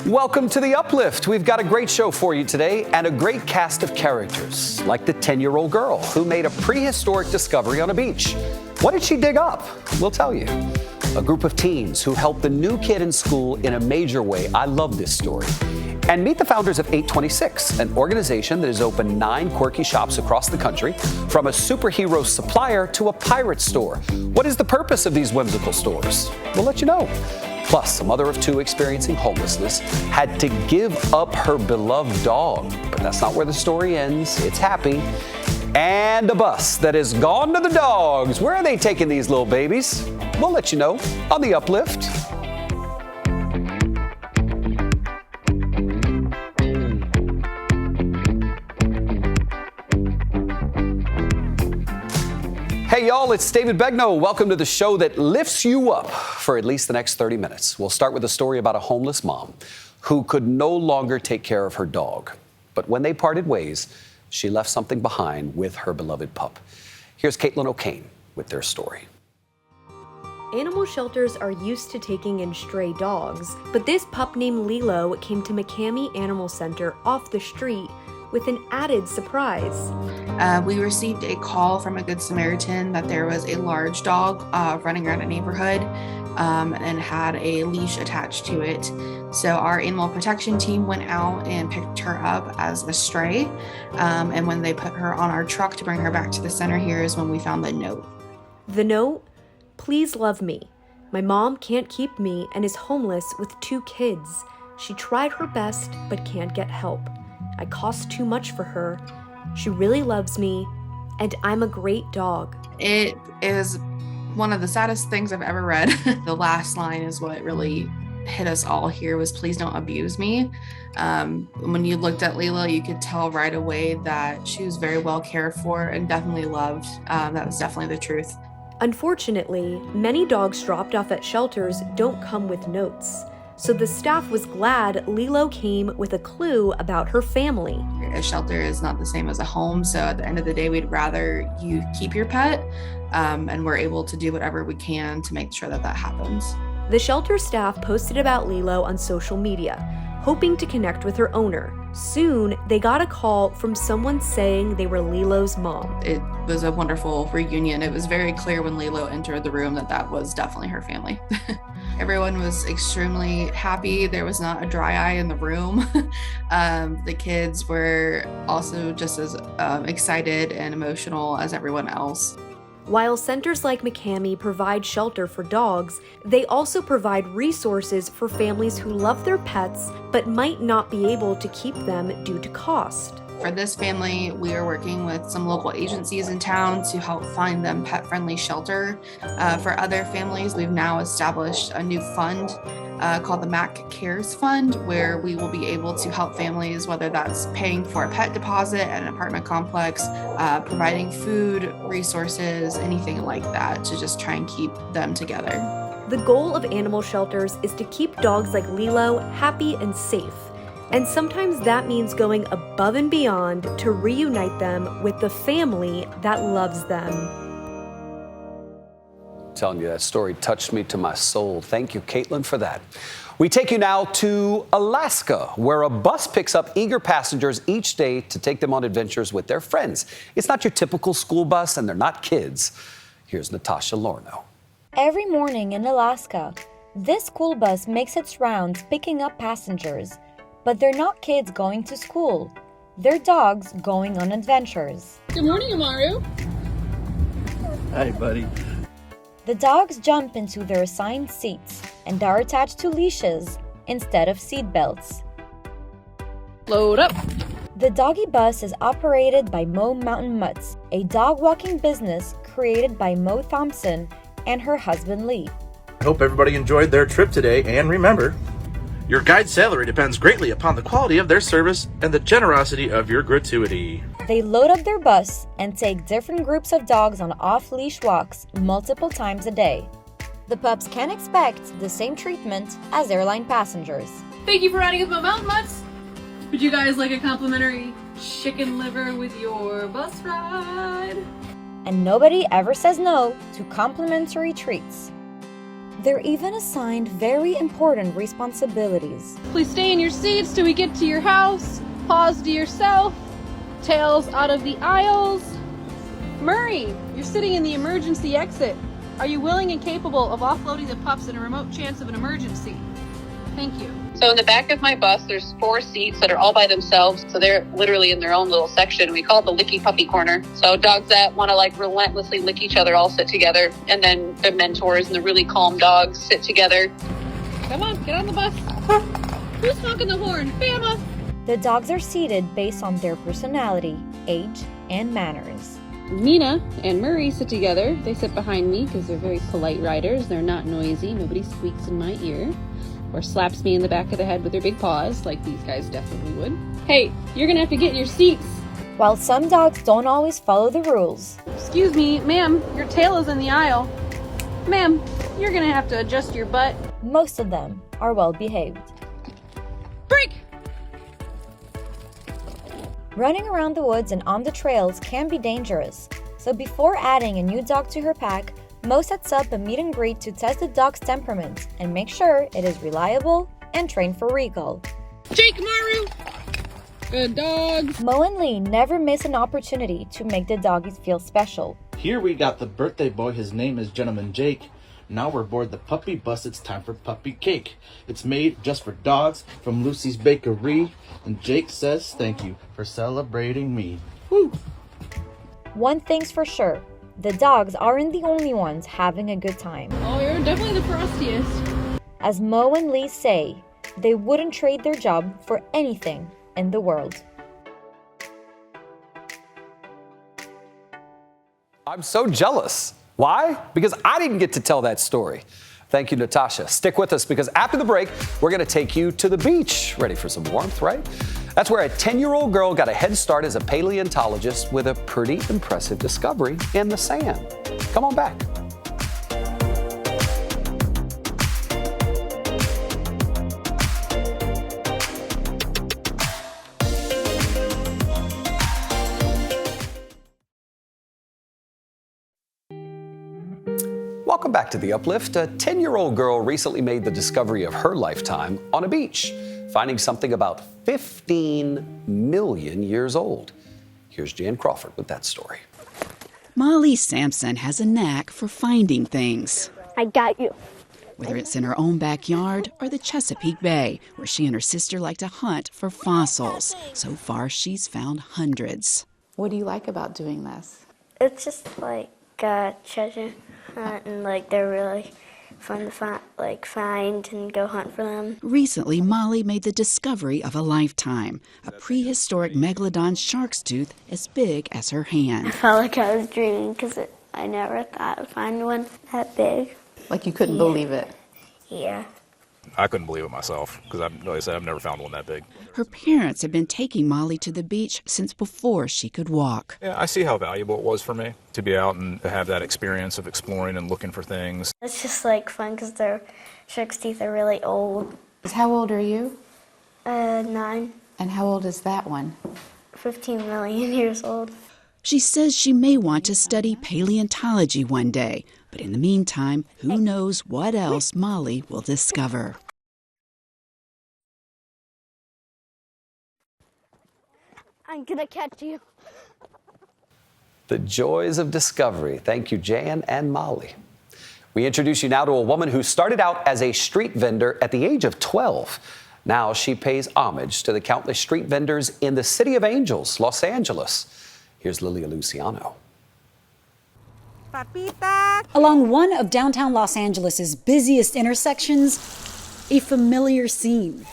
Welcome to the Uplift. We've got a great show for you today and a great cast of characters, like the 10-year-old girl who made a prehistoric discovery on a beach. What did she dig up? We'll tell you. A group of teens who helped the new kid in school in a major way. I love this story. And meet the founders of 826, an organization that has opened 9 quirky shops across the country, from a superhero supplier to a pirate store. What is the purpose of these whimsical stores? We'll let you know. Plus, a mother of 2 experiencing homelessness had to give up her beloved dog. But that's not where the story ends. It's happy. And a bus that has gone to the dogs. Where are they taking these little babies? We'll let you know on the Uplift. Hey y'all, it's David Begnaud. Welcome to the show that lifts you up for at least the next 30 minutes. We'll start with a story about a homeless mom who could no longer take care of her dog. But when they parted ways, she left something behind with her beloved pup. Here's Caitlin O'Kane with their story. Animal shelters are used to taking in stray dogs, but this pup named Lilo came to McCamey Animal Center off the street with an added surprise. We received a call from a Good Samaritan that there was a large dog running around a neighborhood and had a leash attached to it. So our animal protection team went out and picked her up as a stray. And when they put her on our truck to bring her back to the center here is when we found the note. The note? Please love me. My mom can't keep me and is homeless with 2 kids. She tried her best but can't get help. I cost too much for her. She really loves me, and I'm a great dog. It is one of the saddest things I've ever read. The last line is what really hit us all here was, please don't abuse me. When you looked at Lilo, you could tell right away that she was very well cared for and definitely loved. That was definitely the truth. Unfortunately, many dogs dropped off at shelters don't come with notes. So the staff was glad Lilo came with a clue about her family. A shelter is not the same as a home, so at the end of the day, we'd rather you keep your pet, and we're able to do whatever we can to make sure that that happens. The shelter staff posted about Lilo on social media, hoping to connect with her owner. Soon, they got a call from someone saying they were Lilo's mom. It was a wonderful reunion. It was very clear when Lilo entered the room that that was definitely her family. Everyone was extremely happy. There was not a dry eye in the room. The kids were also just as excited and emotional as everyone else. While centers like McCamey provide shelter for dogs, they also provide resources for families who love their pets but might not be able to keep them due to cost. For this family, we are working with some local agencies in town to help find them pet-friendly shelter. For other families, we've now established a new fund called the MAC Cares Fund, where we will be able to help families, whether that's paying for a pet deposit at an apartment complex, providing food, resources, anything like that, to just try and keep them together. The goal of animal shelters is to keep dogs like Lilo happy and safe. And sometimes that means going above and beyond to reunite them with the family that loves them. I'm telling you, that story touched me to my soul. Thank you, Caitlin, for that. We take you now to Alaska, where a bus picks up eager passengers each day to take them on adventures with their friends. It's not your typical school bus, and they're not kids. Here's Natasha Lorno. Every morning in Alaska, this school bus makes its rounds picking up passengers. But they're not kids going to school. They're dogs going on adventures. Good morning, Amaru. Hi, buddy. The dogs jump into their assigned seats and are attached to leashes instead of seat belts. Load up. The doggy bus is operated by Mo Mountain Mutts, a dog walking business created by Mo Thompson and her husband Lee. I hope everybody enjoyed their trip today, and remember, your guide's salary depends greatly upon the quality of their service and the generosity of your gratuity. They load up their bus and take different groups of dogs on off-leash walks multiple times a day. The pups can expect the same treatment as airline passengers. Thank you for riding with my mountain mutts. Would you guys like a complimentary chicken liver with your bus ride? And nobody ever says no to complimentary treats. They're even assigned very important responsibilities. Please stay in your seats till we get to your house. Paws to yourself. Tails out of the aisles. Murray, you're sitting in the emergency exit. Are you willing and capable of offloading the pups in a remote chance of an emergency? Thank you. So in the back of my bus, there's 4 seats that are all by themselves. So they're literally in their own little section. We call it the licky puppy corner. So dogs that want to like relentlessly lick each other all sit together. And then the mentors and the really calm dogs sit together. Come on, get on the bus. Who's honking the horn? Bama! The dogs are seated based on their personality, age, and manners. Nina and Murray sit together. They sit behind me because they're very polite riders. They're not noisy. Nobody squeaks in my ear or slaps me in the back of the head with their big paws like these guys definitely would. Hey, you're gonna have to get in your seats. While some dogs don't always follow the rules. Excuse me, ma'am, your tail is in the aisle. Ma'am, you're gonna have to adjust your butt. Most of them are well behaved. Break! Running around the woods and on the trails can be dangerous, so before adding a new dog to her pack, Mo sets up a meet and greet to test the dog's temperament and make sure it is reliable and trained for recall. Jake Maru! Good dogs. Mo and Lee never miss an opportunity to make the doggies feel special. Here we got the birthday boy. His name is Gentleman Jake. Now we're aboard the puppy bus. It's time for puppy cake. It's made just for dogs from Lucy's Bakery. And Jake says thank you for celebrating me. Woo! One thing's for sure, the dogs aren't the only ones having a good time. Oh, you're definitely the frostiest. As Mo and Lee say, they wouldn't trade their job for anything in the world. I'm so jealous. Why? Because I didn't get to tell that story. Thank you, Natasha. Stick with us because after the break, we're going to take you to the beach. Ready for some warmth, right? That's where a 10-year-old girl got a head start as a paleontologist with a pretty impressive discovery in the sand. Come on back. Welcome back to The Uplift. A 10-year-old girl recently made the discovery of her lifetime on a beach, finding something about 15 million years old. Here's Jan Crawford with that story. Molly Sampson has a knack for finding things. I got you. Whether it's in her own backyard or the Chesapeake Bay, where she and her sister like to hunt for fossils. So far, she's found hundreds. What do you like about doing this? It's just like treasure hunt, and like they're really fun to find and go hunt for them. Recently, Molly made the discovery of a lifetime, a prehistoric megalodon shark's tooth as big as her hand. I felt like I was dreaming because I never thought I'd find one that big. Like you couldn't believe it? Yeah. I couldn't believe it myself because, like I said, I've never found one that big. Her parents had been taking Molly to the beach since before she could walk. Yeah, I see how valuable it was for me to be out and have that experience of exploring and looking for things. It's just like fun because their shark's teeth are really old. How old are you? 9. And how old is that one? 15 million years old. She says she may want to study paleontology one day, but in the meantime, who knows what else Molly will discover. I'm gonna catch you. The joys of discovery. Thank you, Jan and Molly. We introduce you now to a woman who started out as a street vendor at the age of 12. Now she pays homage to the countless street vendors in the City of Angels, Los Angeles. Here's Lilia Luciano. Along one of downtown Los Angeles' busiest intersections, a familiar scene.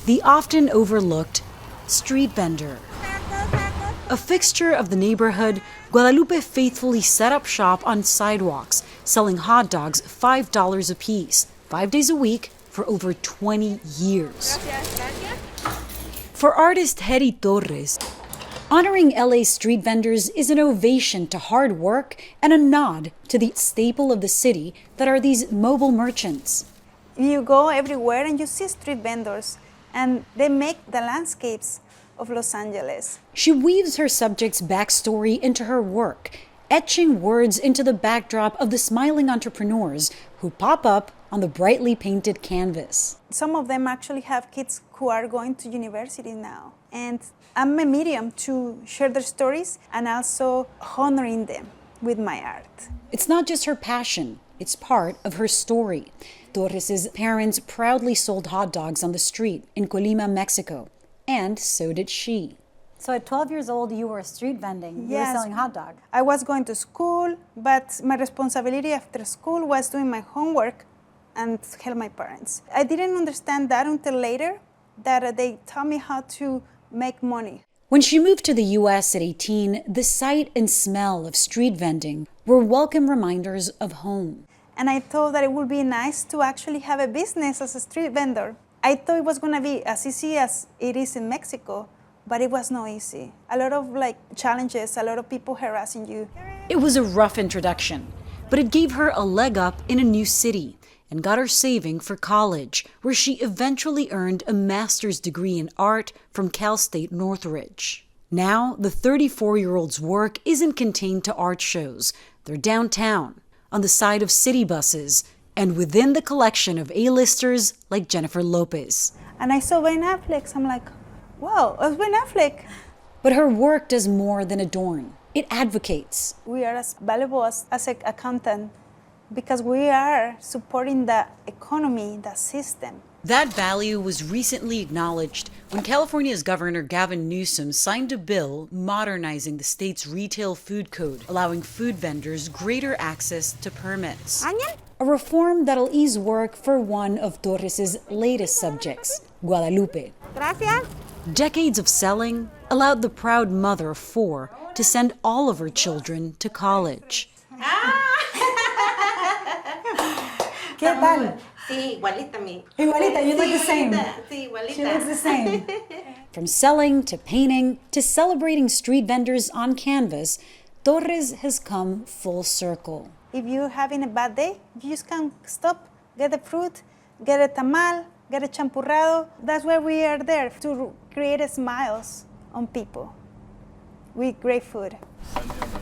The often overlooked street vendor. A fixture of the neighborhood, Guadalupe faithfully set up shop on sidewalks, selling hot dogs $5 a piece, 5 days a week for over 20 years. For artist Heri Torres, honoring LA's street vendors is an ovation to hard work and a nod to the staple of the city that are these mobile merchants. You go everywhere and you see street vendors, and they make the landscapes of Los Angeles. She weaves her subject's backstory into her work, etching words into the backdrop of the smiling entrepreneurs who pop up on the brightly painted canvas. Some of them actually have kids who are going to university now. And I'm a medium to share their stories and also honoring them with my art. It's not just her passion, it's part of her story. Torres' parents proudly sold hot dogs on the street in Colima, Mexico, and so did she. So at 12 years old, you were street vending. You Yes. were selling hot dogs. I was going to school, but my responsibility after school was doing my homework and help my parents. I didn't understand that until later, that they taught me how to make money. When she moved to the U.S. at 18, the sight and smell of street vending were welcome reminders of home. And I thought that it would be nice to actually have a business as a street vendor. I thought it was gonna be as easy as it is in Mexico, but it was not easy. A lot of challenges, a lot of people harassing you. It was a rough introduction, but it gave her a leg up in a new city and got her saving for college, where she eventually earned a master's degree in art from Cal State Northridge. Now, the 34-year-old's work isn't contained to art shows. They're downtown, on the side of city buses, and within the collection of A-listers like Jennifer Lopez. And I saw Ben Affleck, I'm like, wow, it's Ben Affleck. But her work does more than adorn. It advocates. We are as valuable as an accountant because we are supporting the economy, the system. That value was recently acknowledged when California's Governor Gavin Newsom signed a bill modernizing the state's retail food code, allowing food vendors greater access to permits. A reform that'll ease work for one of Torres' latest subjects, Guadalupe. Gracias. Decades of selling allowed the proud mother of 4 to send all of her children to college. ¿Qué tal? Sí, igualita a mí. Igualita, you look the same. Sí, igualita. She looks the same. From selling to painting to celebrating street vendors on canvas, Torres has come full circle. If you're having a bad day, you just can stop, get a fruit, get a tamal, get a champurrado. That's why we are there, to create smiles on people with great food.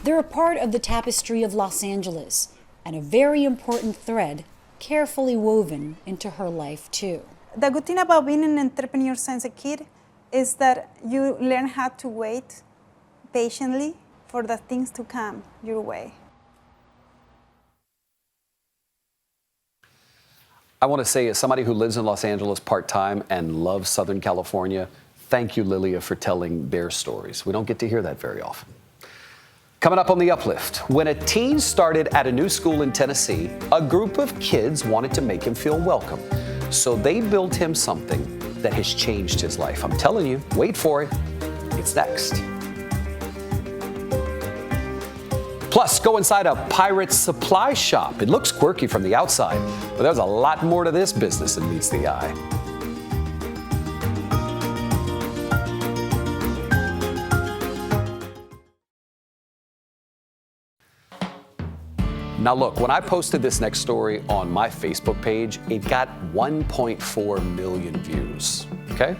They're a part of the tapestry of Los Angeles, and a very important thread carefully woven into her life too. The good thing about being an entrepreneur since a kid is that you learn how to wait patiently for the things to come your way. I want to say, as somebody who lives in Los Angeles part-time and loves Southern California, thank you, Lilia, for telling their stories. We don't get to hear that very often. Coming up on The Uplift, when a teen started at a new school in Tennessee, a group of kids wanted to make him feel welcome. So they built him something that has changed his life. I'm telling you, wait for it. It's next. Plus, go inside a pirate's supply shop. It looks quirky from the outside, but there's a lot more to this business than meets the eye. Now look, when I posted this next story on my Facebook page, it got 1.4 million views, okay?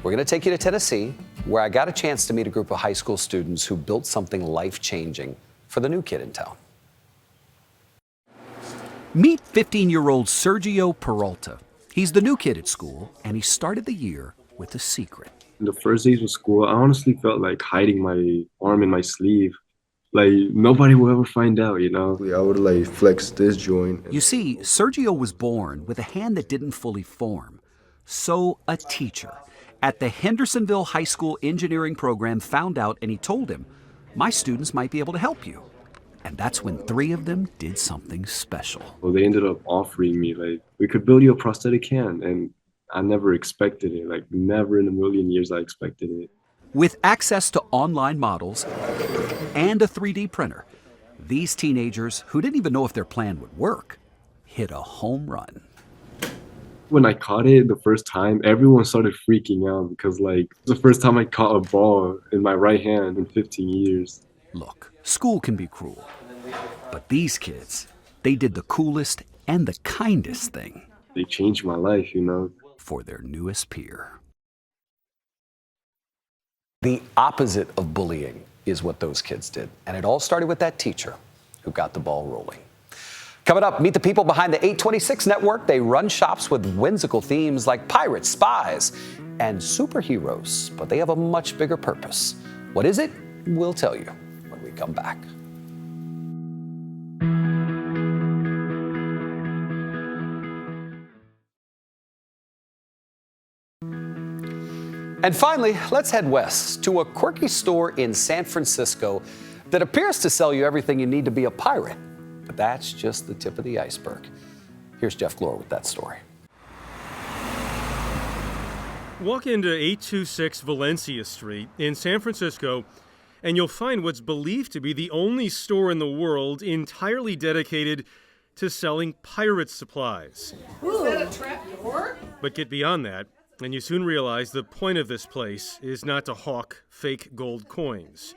We're gonna take you to Tennessee, where I got a chance to meet a group of high school students who built something life-changing for the new kid in town. Meet 15-year-old Sergio Peralta. He's the new kid at school, and he started the year with a secret. In the first days of school, I honestly felt like hiding my arm in my sleeve. Like, nobody will ever find out, you know? I would, like, flex this joint. You see, Sergio was born with a hand that didn't fully form. So a teacher at the Hendersonville High School engineering program found out, and he told him, "My students might be able to help you." And that's when 3 of them did something special. Well, they ended up offering me, like, we could build you a prosthetic hand. And I never expected it. Like, never in a million years I expected it. With access to online models and a 3D printer, these teenagers, who didn't even know if their plan would work, hit a home run. When I caught it the first time, everyone started freaking out because, like, it was the first time I caught a ball in my right hand in 15 years. Look, school can be cruel, but these kids, they did the coolest and the kindest thing. They changed my life, you know. For their newest peer. The opposite of bullying is what those kids did. And it all started with that teacher who got the ball rolling. Coming up, meet the people behind the 826 network. They run shops with whimsical themes like pirates, spies, and superheroes, but they have a much bigger purpose. What is it? We'll tell you when we come back. And finally, let's head west to a quirky store in San Francisco that appears to sell you everything you need to be a pirate. But that's just the tip of the iceberg. Here's Jeff Glor with that story. Walk into 826 Valencia Street in San Francisco, and you'll find what's believed to be the only store in the world entirely dedicated to selling pirate supplies. Is that a trap door? But get beyond that, and you soon realize the point of this place is not to hawk fake gold coins.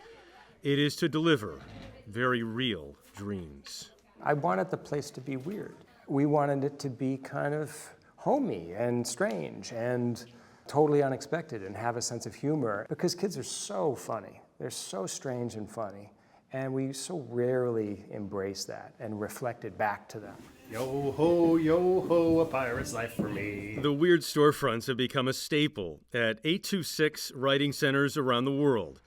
It is to deliver very real dreams. I wanted the place to be weird. We wanted it to be kind of homey and strange and totally unexpected and have a sense of humor, because kids are so funny. They're so strange and funny, and we so rarely embrace that and reflect it back to them. Yo ho, a pirate's life for me. The weird storefronts have become a staple at 826 writing centers around the world.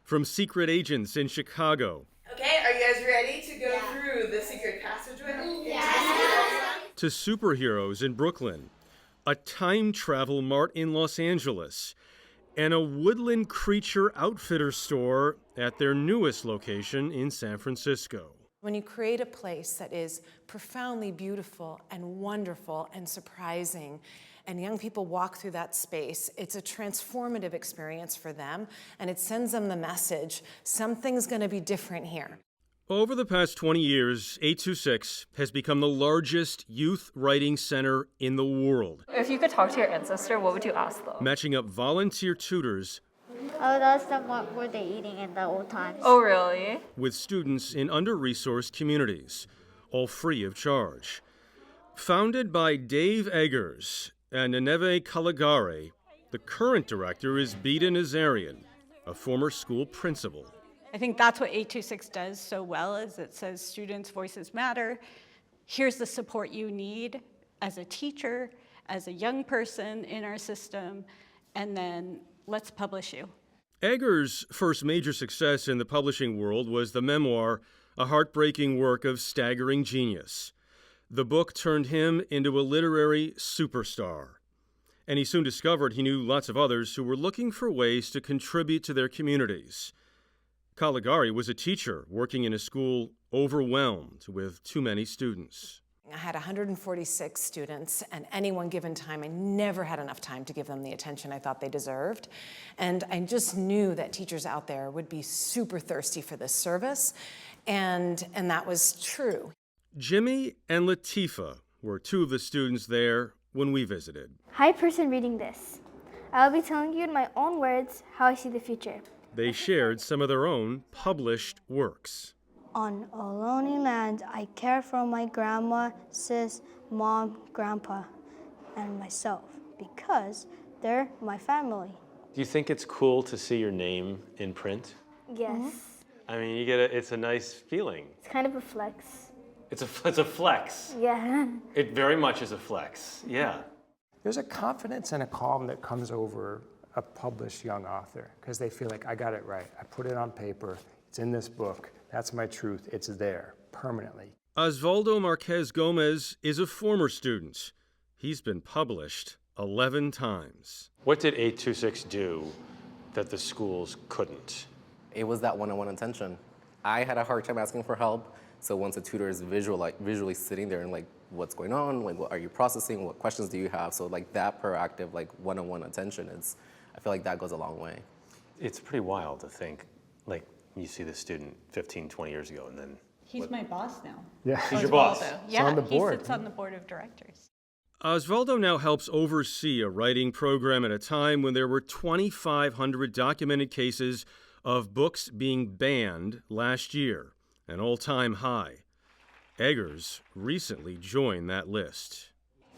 From secret agents in Chicago. Okay, are you guys ready to go through the secret passageway? Yeah. To superheroes in Brooklyn, a time travel mart in Los Angeles, and a woodland creature outfitter store at their newest location in San Francisco. When you create a place that is profoundly beautiful and wonderful and surprising, and young people walk through that space, it's a transformative experience for them, and it sends them the message, something's gonna be different here. Over the past 20 years, 826 has become the largest youth writing center in the world. If you could talk to your ancestor, what would you ask them? Matching up volunteer tutors I would ask them what were they eating in the old times. Oh, really? with students in under-resourced communities, all free of charge. Founded by Dave Eggers and Neneve Caligari, the current director is Beda Nazarian, a former school principal. I think that's what 826 does so well, is it says students' voices matter. Here's the support you need as a teacher, as a young person in our system, and then let's publish you. Eggers' first major success in the publishing world was the memoir, A Heartbreaking Work of Staggering Genius. The book turned him into a literary superstar. And he soon discovered he knew lots of others who were looking for ways to contribute to their communities. Caligari was a teacher working in a school overwhelmed with too many students. I had 146 students, and any one given time, I never had enough time to give them the attention I thought they deserved. And I just knew that teachers out there would be super thirsty for this service, and that was true. Jimmy and Latifa were two of the students there when we visited. Hi, person reading this. I'll be telling you in my own words how I see the future. They shared some of their own published works. On a lonely land, I care for my grandma, sis, mom, grandpa, and myself because they're my family. Do you think it's cool to see your name in print? Yes. I mean, it's a nice feeling. It's kind of a flex. It's a flex. Yeah. It very much is a flex, yeah. There's a confidence and a calm that comes over a published young author because they feel like, I got it right. I put it on paper. It's in this book. That's my truth. It's there permanently. Osvaldo Marquez Gomez is a former student. He's been published 11 times. What did 826 do that the schools couldn't? It was that one-on-one attention. I had a hard time asking for help. So once a tutor is visually sitting there and like, what's going on? Like, what are you processing? What questions do you have? So like that proactive, like one-on-one attention I feel like that goes a long way. It's pretty wild to think, like, you see the student 15, 20 years ago, and then... He's my boss now. Yeah. He's your boss. Yeah, on the board. He sits on the board of directors. Osvaldo now helps oversee a writing program at a time when there were 2,500 documented cases of books being banned last year, an all-time high. Eggers recently joined that list.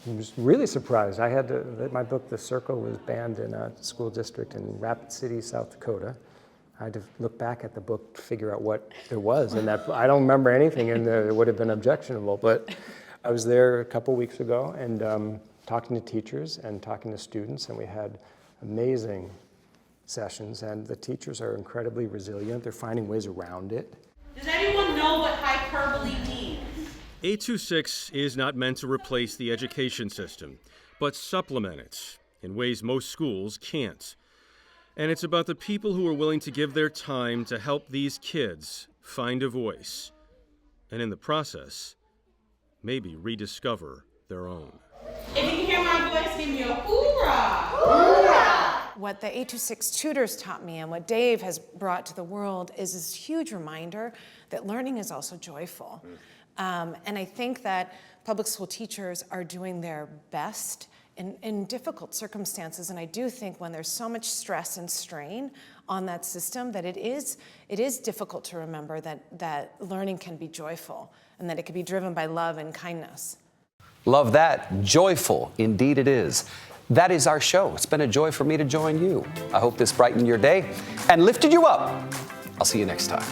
I was really surprised. My book, The Circle, was banned in a school district in Rapid City, South Dakota. I had to look back at the book to figure out what there was in that. I don't remember anything in there that would have been objectionable, but I was there a couple weeks ago and talking to teachers and talking to students, and we had amazing sessions, and the teachers are incredibly resilient. They're finding ways around it. Does anyone know what hyperbole means? 826 is not meant to replace the education system, but supplement it in ways most schools can't. And it's about the people who are willing to give their time to help these kids find a voice, and in the process, maybe rediscover their own. If you can hear my voice, give me a hoorah! Hoorah! What the 826 tutors taught me and what Dave has brought to the world is this huge reminder that learning is also joyful. And I think that public school teachers are doing their best in difficult circumstances, and I do think when there's so much stress and strain on that system that it is difficult to remember that learning can be joyful and that it can be driven by love and kindness. Love that. Joyful, indeed it is. That is our show. It's been a joy for me to join you. I hope this brightened your day and lifted you up. I'll see you next time.